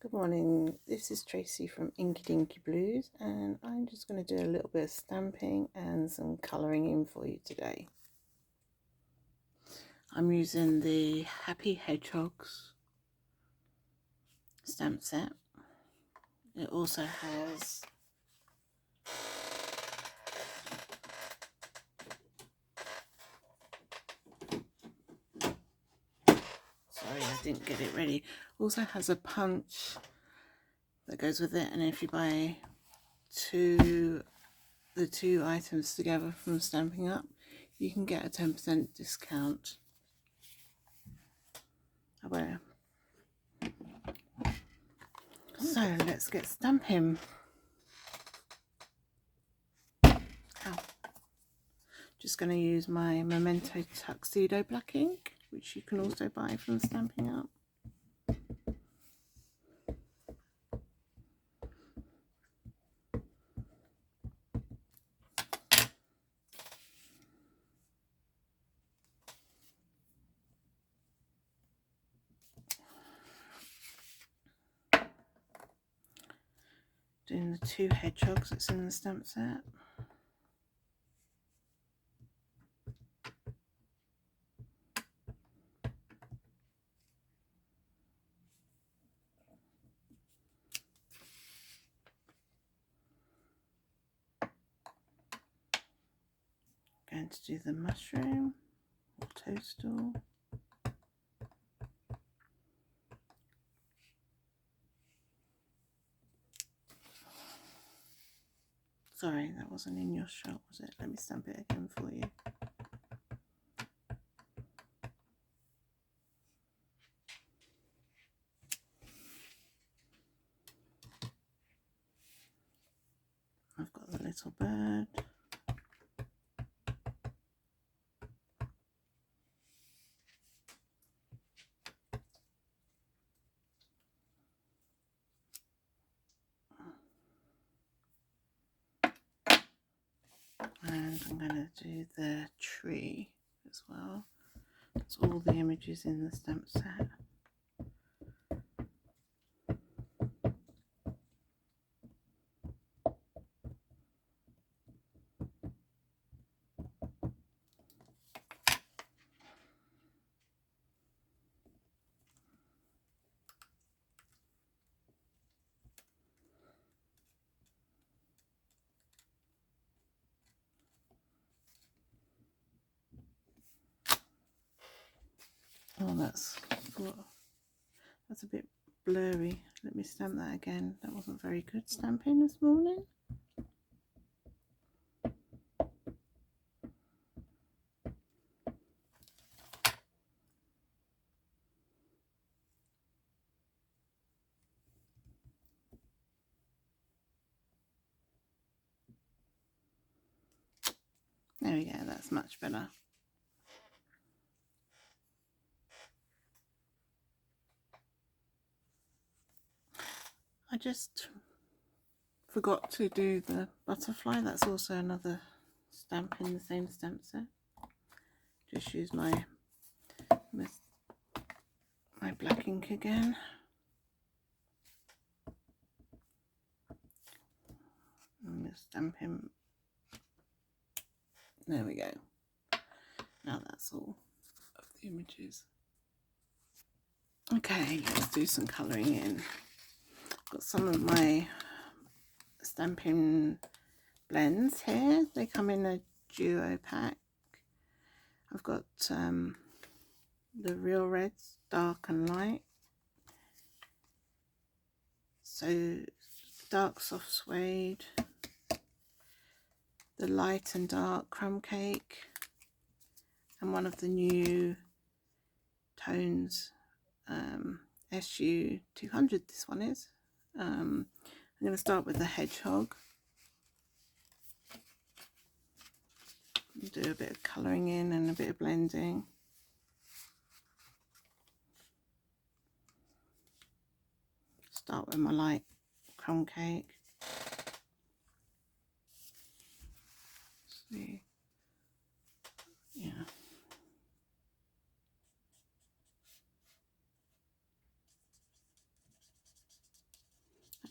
Good morning, this is Tracy from Inky Dinky Blues, and I'm just going to do a little bit of stamping and some colouring in for you today. I'm using the Happy Hedgehogs stamp set. It also has sorry I didn't get it ready. Also has a punch that goes with it, and if you buy the two items together from Stamping Up, you can get a 10% discount. So let's get stamping. Just going to use my Memento Tuxedo black ink, which you can also buy from Stamping Up. Doing the two hedgehogs that's in the stamp set. Going to do the mushroom or toadstool. Sorry, that wasn't in your shot, was it? Let me stamp it again for you. I've got the little bird. And I'm going to do the tree as well. That's all the images in the stamp set. Oh, that's a bit blurry. Let me stamp that again. That wasn't very good stamping this morning. There we go, that's much better. I just forgot to do the butterfly. That's also another stamp in the same stamp set. Just use my black ink again. I'm going to stamp him. There we go. Now that's all of the images. Okay, let's do some colouring in. I've got some of my stamping blends here. They come in a duo pack. I've got the Real Reds, dark and light. So dark soft suede, the light and dark crumb cake, and one of the new tones, SU 200 this one is. I'm going to start with the hedgehog. Do a bit of colouring in and a bit of blending. Start with my light crumb cake. See, yeah.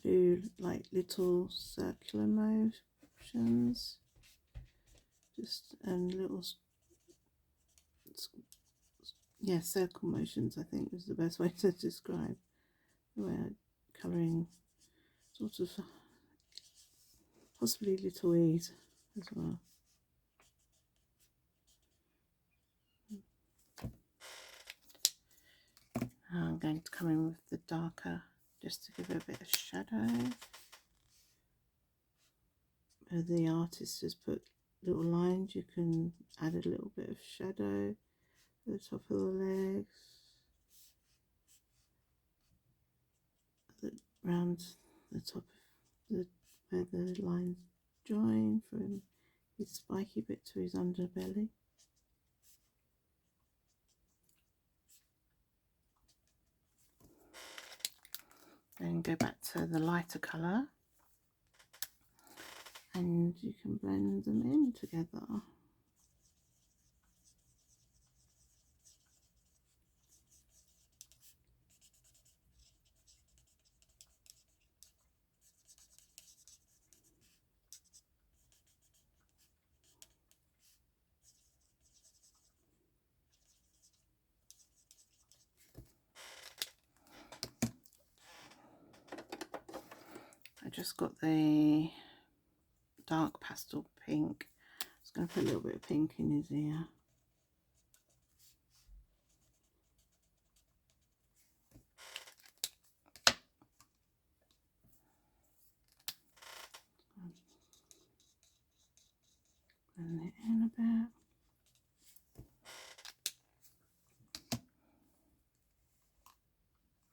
I do like little circular motions, just and little, yeah, circle motions I think is the best way to describe the way I'm colouring, sort of possibly little e's as well. I'm going to come in with the darker just to give it a bit of shadow. Where the artist has put little lines, you can add a little bit of shadow at the top of the legs, around the top of the, where the lines join from his spiky bit to his underbelly. Then go back to the lighter colour and you can blend them in together. I just got the dark pastel pink. I'm just going to put a little bit of pink in his ear. Blend it in a bit.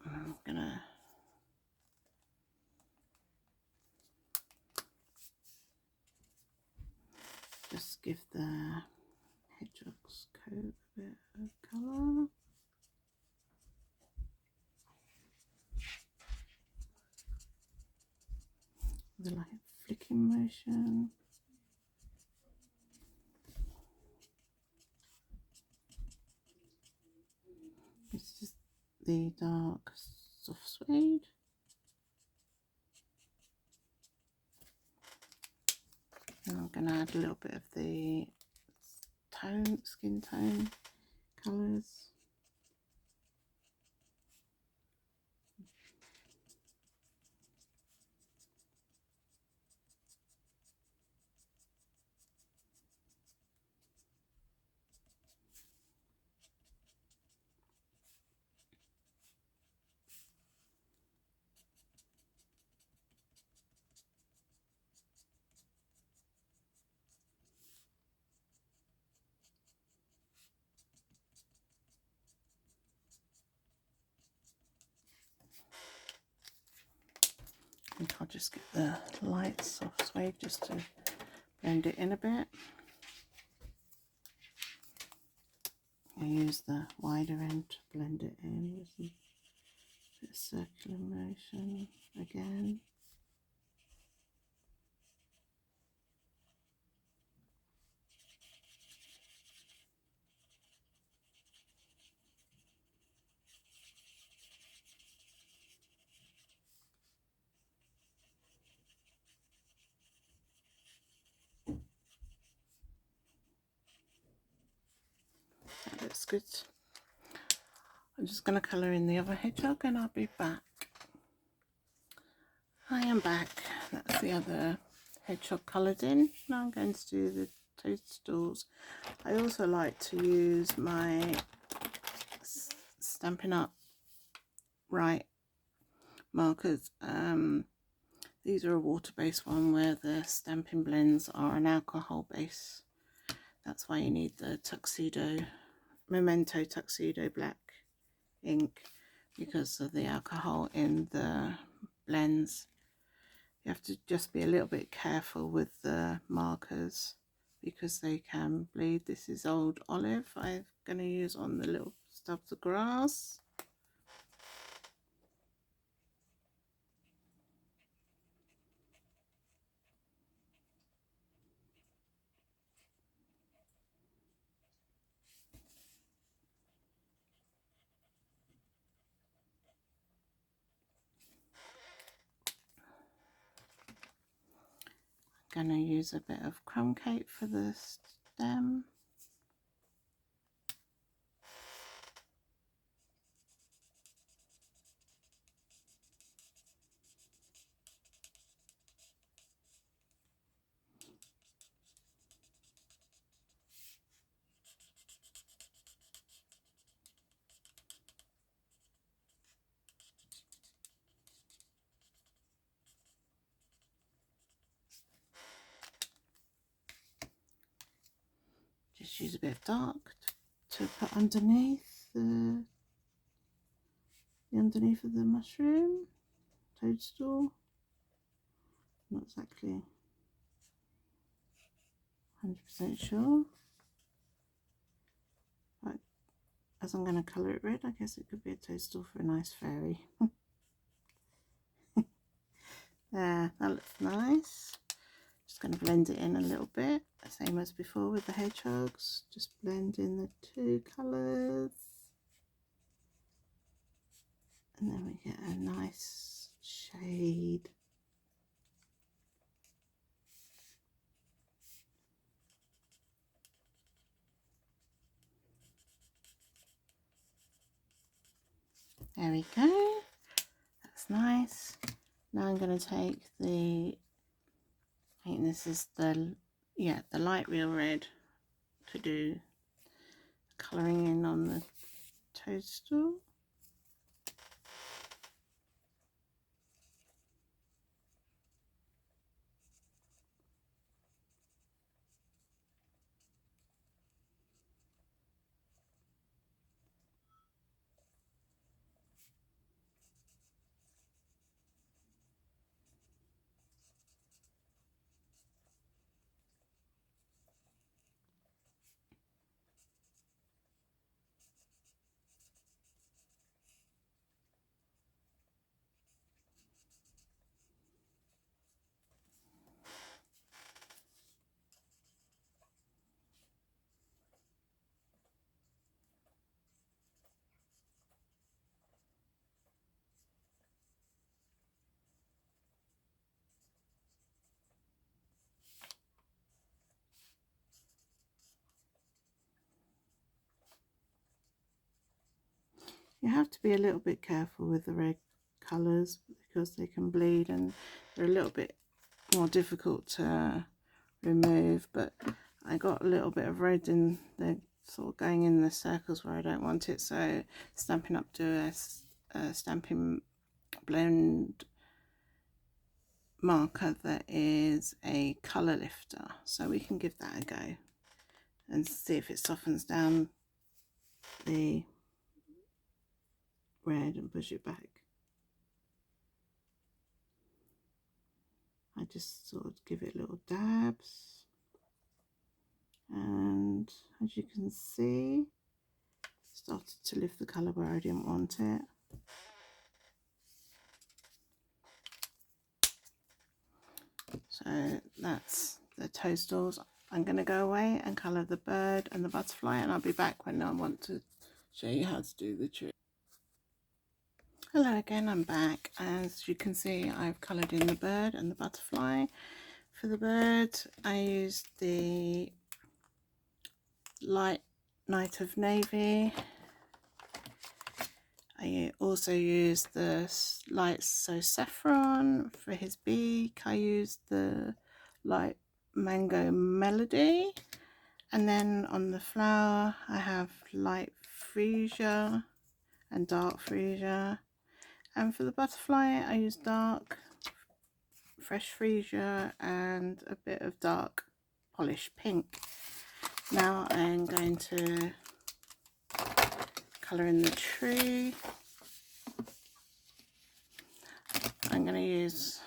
I'm gonna just give the hedgehog's coat a bit of colour. With a light flicking motion. This is the dark soft suede. And I'm going to add a little bit of the skin tone colours. I think I'll just get the light soft suede just to blend it in a bit. I use the wider end to blend it in with a bit of circular motion again. That looks good. I'm just going to colour in the other hedgehog and I'll be back. I am back. That's the other hedgehog coloured in. Now I'm going to do the toadstools. I also like to use my Stampin' Up! Right markers. These are a water-based one where the stamping blends are an alcohol base. That's why you need the Memento Tuxedo Black ink, because of the alcohol in the blends. You have to just be a little bit careful with the markers because they can bleed. This is Old Olive I'm going to use on the little stubs of grass. gonna use a bit of crumb cake for the stem. Just use a bit of dark to put underneath the underneath of the mushroom toadstool. Not exactly 100% sure, but as I'm going to colour it red, I guess it could be a toadstool for a nice fairy. There, that looks nice. Just going to blend it in a little bit, same as before with the hedgehogs. Just blend in the two colours, and then we get a nice shade. There we go. That's nice. Now I'm going to take the, I think this is the light real red to do colouring in on the toadstool. You have to be a little bit careful with the red colours because they can bleed and they're a little bit more difficult to remove, but I got a little bit of red in the sort of going in the circles where I don't want it, so Stampin' Up do a stamping blend marker that is a colour lifter, so we can give that a go and see if it softens down the red and push it back. I just sort of give it little dabs, and as you can see, started to lift the colour where I didn't want it. So that's the toadstools. I'm going to go away and colour the bird and the butterfly, and I'll be back when I want to show you how to do the trick. Hello again, I'm back. As you can see, I've coloured in the bird and the butterfly. For the bird, I used the light Night of Navy. I also used the light So Saffron. For his beak, I used the light Mango Melody. And then on the flower, I have light Freesia and dark Freesia. And for the butterfly, I use dark fresh Freesia and a bit of dark polished pink. Now I'm going to colour in the tree. I'm going to use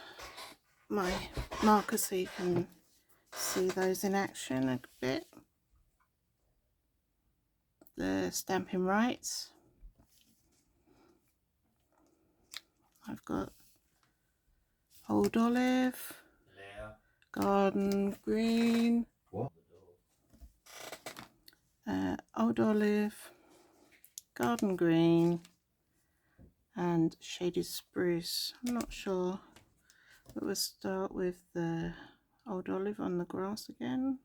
my marker so you can see those in action a bit. The Stampin' Rights. I've got Old Olive, Garden Green, Old Olive, Garden Green and Shaded Spruce. I'm not sure, but we'll start with the old olive on the grass again.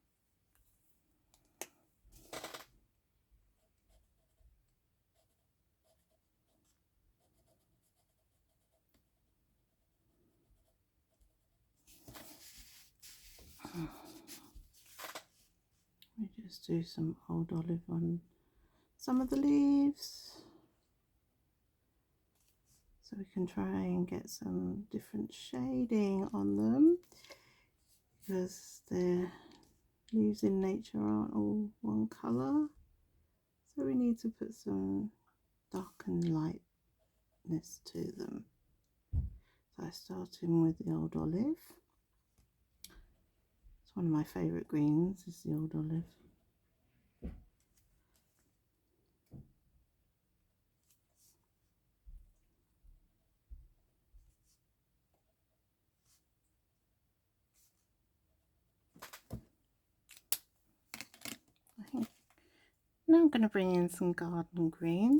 We just do some old olive on some of the leaves, so we can try and get some different shading on them, because the leaves in nature aren't all one colour, so we need to put some dark and lightness to them. So I start in with the old olive. It's one of my favourite greens, is the old olive. Now I'm going to bring in some garden green.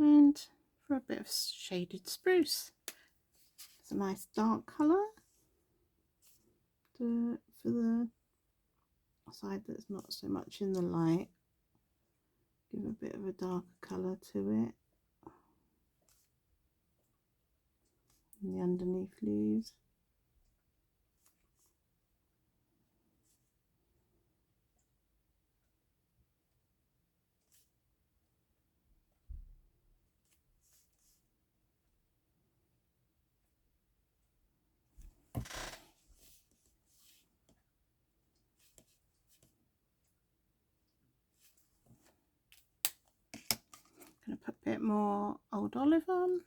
And for a bit of shaded spruce, it's a nice dark colour for the side that's not so much in the light. Give a bit of a darker colour to it. And the underneath leaves. Going to put a bit more old olive on.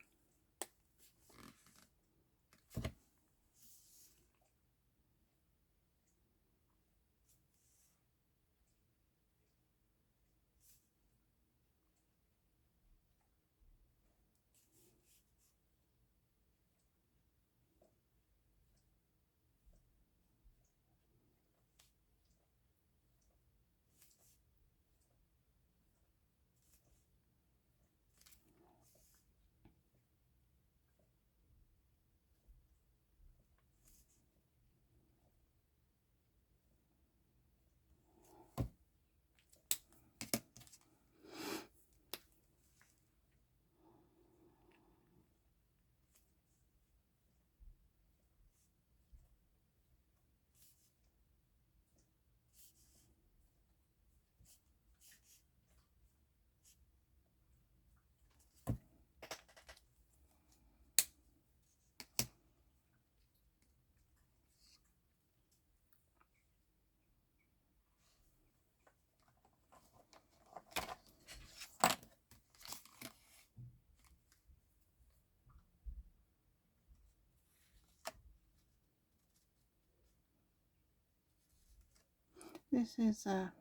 This is a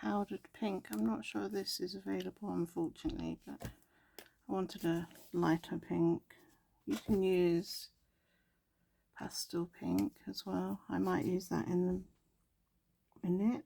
powdered pink. I'm not sure this is available, unfortunately, but I wanted a lighter pink. You can use pastel pink as well. I might use that in a minute.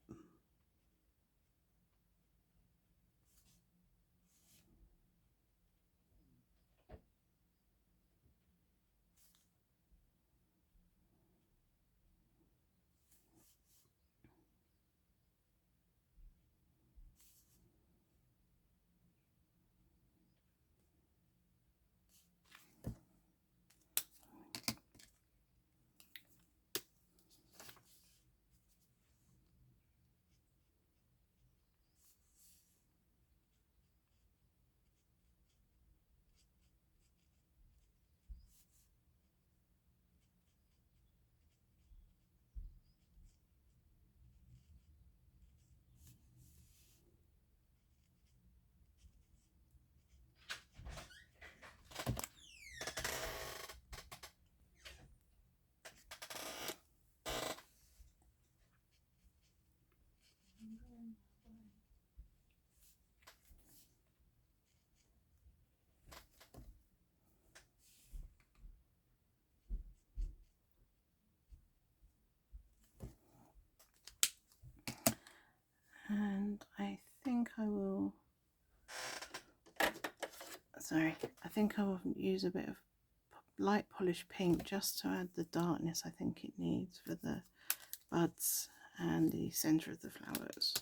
Sorry, I think I will use a bit of light polished pink just to add the darkness I think it needs for the buds and the centre of the flowers.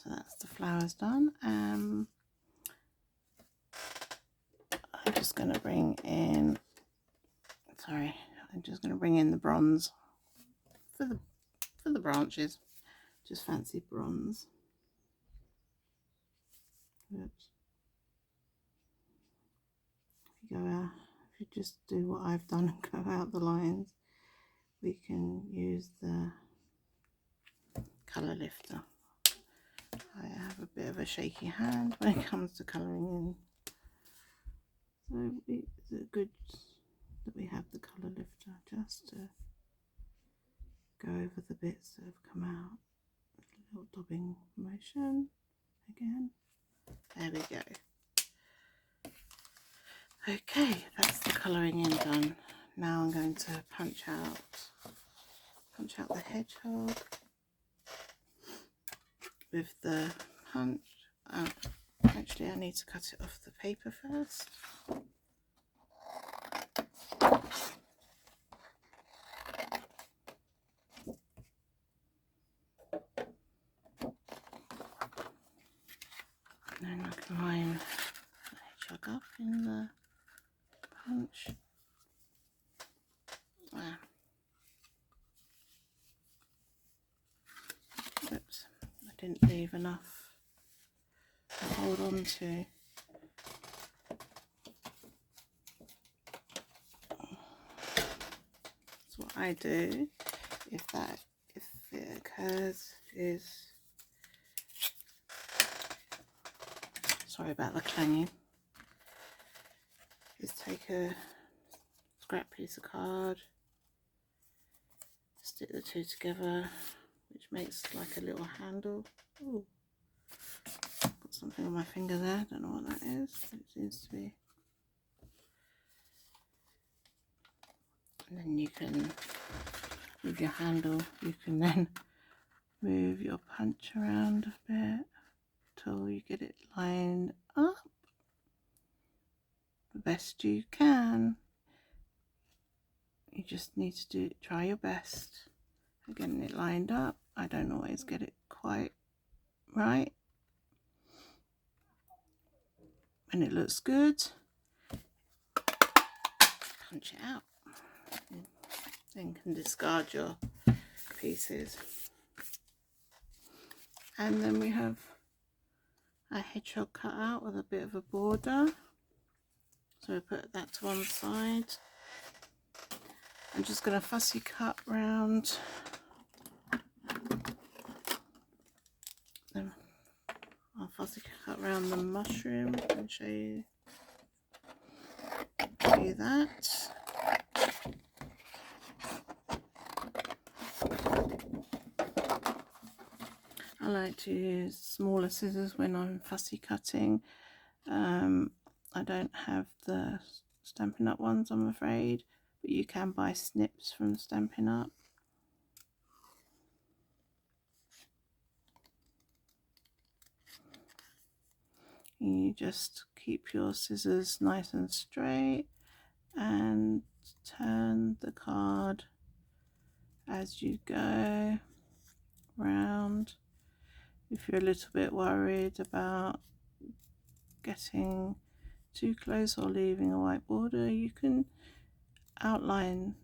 So that's the flowers done. I'm just going to bring in, sorry, I'm just going to bring in the bronze for the branches, just fancy bronze. Oops. If you just do what I've done and go out the lines, we can use the colour lifter. I have a bit of a shaky hand when it comes to colouring in, so it's good that we have the colour lifter just to go over the bits that have come out. A little dobbing motion again. There we go. Okay, that's the colouring in done. Now I'm going to punch out the hedgehog with the punch. Actually, I need to cut it off the paper first. And then I can line the hedgehog up in the punch. Oops, I didn't leave enough to hold on to. So what I do, if it occurs, is, sorry about the clanging, is take a scrap piece of card, stick the two together, which makes like a little handle. Ooh, got something on my finger there, don't know what that is, but it seems to be. And then you can, with your handle, you can then move your punch around a bit till you get it lined up the best you can. You just need to try your best at getting it lined up. I don't always get it quite right. When it looks good, punch it out. Then can discard your pieces. And then we have a hedgehog cut out with a bit of a border. So we put that to one side. I'm just going to fussy cut round. Then I'll fussy cut round the mushroom and show you that. I like to use smaller scissors when I'm fussy cutting. I don't have the Stampin' Up ones, I'm afraid, but you can buy snips from Stampin' Up. You just keep your scissors nice and straight and turn the card as you go round. If you're a little bit worried about getting too close or leaving a white border, you can outline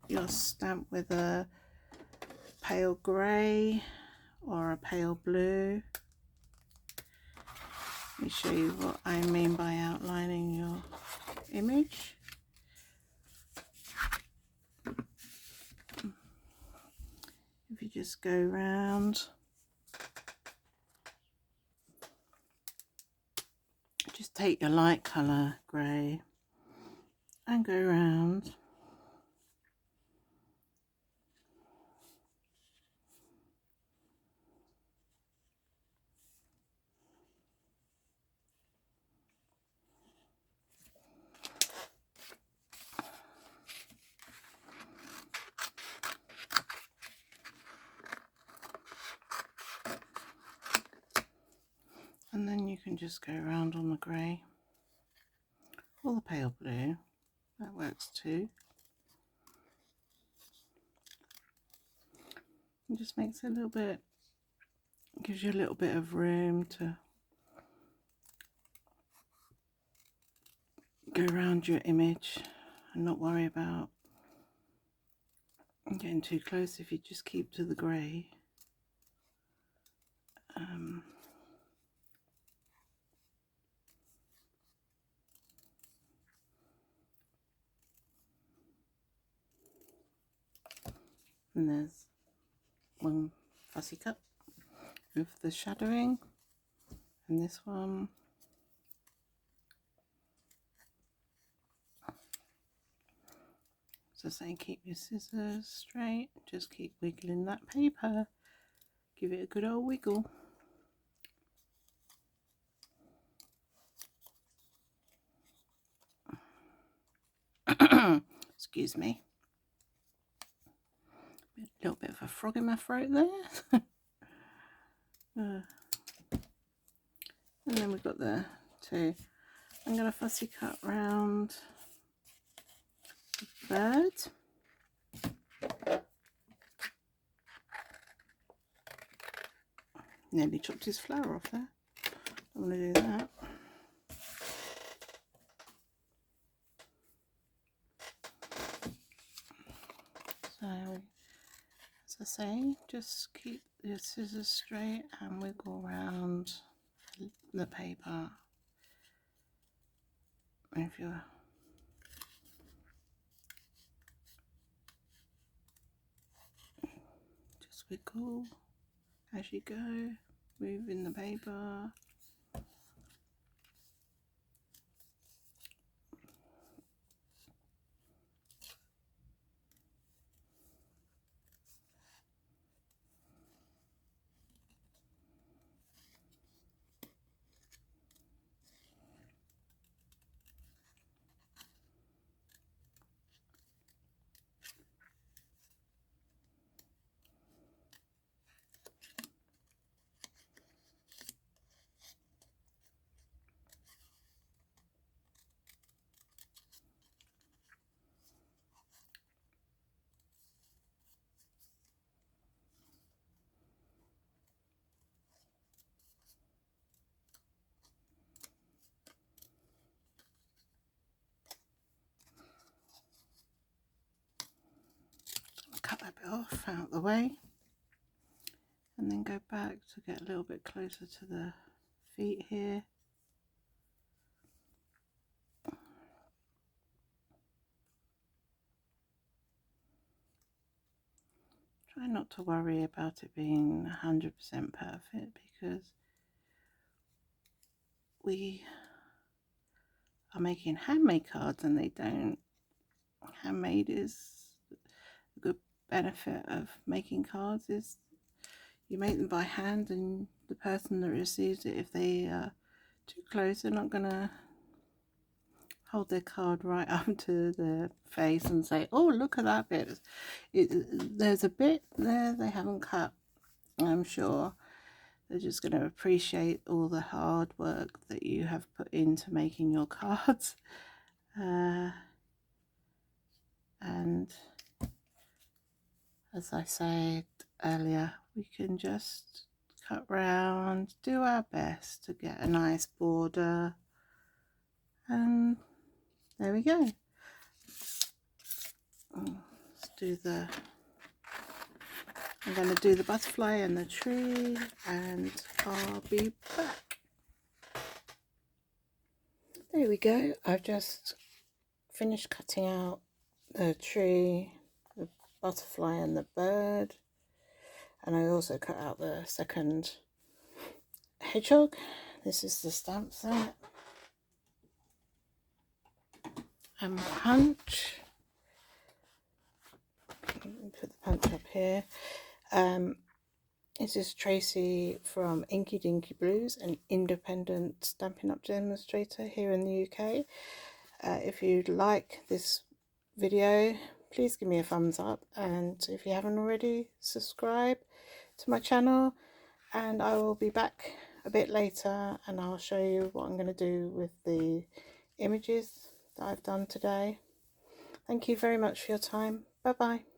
your stamp with a pale grey or a pale blue. Let me show you what I mean by outlining your image. If you just go round, just take your light colour grey and go round. And then you can just go around on the grey or the pale blue, that works too. It just makes it a little bit, gives you a little bit of room to go around your image and not worry about getting too close if you just keep to the grey. And there's one fussy cut with the shadowing, and this one so saying keep your scissors straight, just keep wiggling that paper, give it a good old wiggle. Excuse me, a little bit of a frog in my throat there. And then we've got the two. I'm going to fussy cut round the bird. Nearly chopped his flower off there. I'm going to do that. So, as I say, just keep your scissors straight and wiggle around the paper. And if you're just wiggle as you go, moving the paper. Cut that bit off out of the way, and then go back to get a little bit closer to the feet here. Try not to worry about it being 100% perfect, because we are making handmade cards and they don't. Handmade is a good benefit of making cards is you make them by hand, and the person that receives it, if they are too close, they're not going to hold their card right up to their face and say, oh, look at that bit. There's a bit there they haven't cut. I'm sure they're just going to appreciate all the hard work that you have put into making your cards. And as I said earlier, we can just cut round, do our best to get a nice border, and there we go. Let's do the, I'm going to do the butterfly and the tree, and I'll be back. There we go. I've just finished cutting out the tree, the butterfly and the bird, and I also cut out the second hedgehog. This is the stamp set. and punch. Put the punch up here. This is Tracy from Inky Dinky Blues, an independent Stampin' Up demonstrator here in the UK. If you'd like this video, please give me a thumbs up, and if you haven't already, subscribe to my channel, and I will be back a bit later and I'll show you what I'm going to do with the images that I've done today. Thank you very much for your time. Bye bye.